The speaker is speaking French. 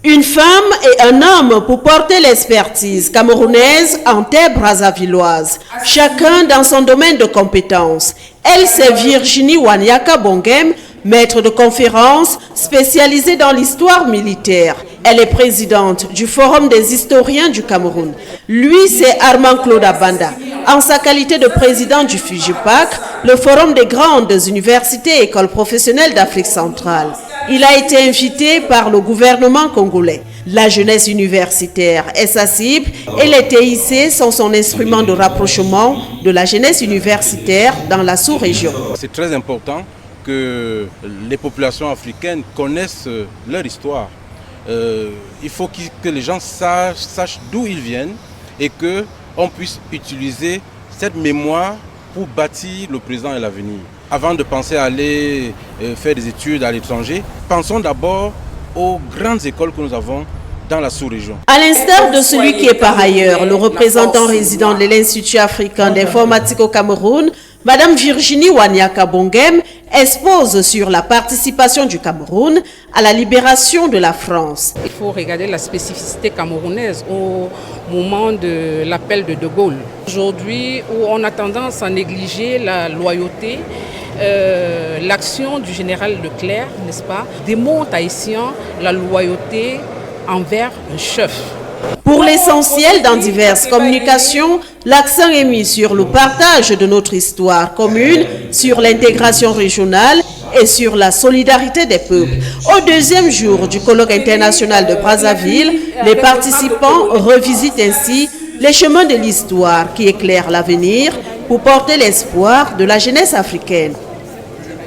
Une femme et un homme pour porter l'expertise camerounaise en terre brazzavilloise, chacun dans son domaine de compétences. Elle, c'est Virginie Wanyaka Bongem, maître de conférences spécialisée dans l'histoire militaire. Elle est présidente du Forum des historiens du Cameroun. Lui, c'est Armand Claude Abanda. En sa qualité de président du FUJIPAC, le Forum des grandes universités et écoles professionnelles d'Afrique centrale. Il a été invité par le gouvernement congolais. La jeunesse universitaire est sa cible et les TIC sont son instrument de rapprochement de la jeunesse universitaire dans la sous-région. C'est très important que les populations africaines connaissent leur histoire. Il faut que les gens sachent d'où ils viennent et qu'on puisse utiliser cette mémoire pour bâtir le présent et l'avenir. Avant de penser à aller faire des études à l'étranger, pensons d'abord aux grandes écoles que nous avons dans la sous-région. À l'instar de celui qui est par ailleurs le représentant résident de l'Institut africain d'informatique au Cameroun, Madame Virginie Wanyaka Bongem expose sur la participation du Cameroun à la libération de la France. Il faut regarder la spécificité camerounaise au moment de l'appel de De Gaulle. Aujourd'hui, où on a tendance à négliger la loyauté, l'action du général Leclerc, n'est-ce pas, démontre haïtien la loyauté envers un chef. Pour l'essentiel, dans diverses communications, l'accent est mis sur le partage de notre histoire commune, sur l'intégration régionale et sur la solidarité des peuples. Au deuxième jour du colloque international de Brazzaville, les participants revisitent ainsi les chemins de l'histoire qui éclairent l'avenir pour porter l'espoir de la jeunesse africaine.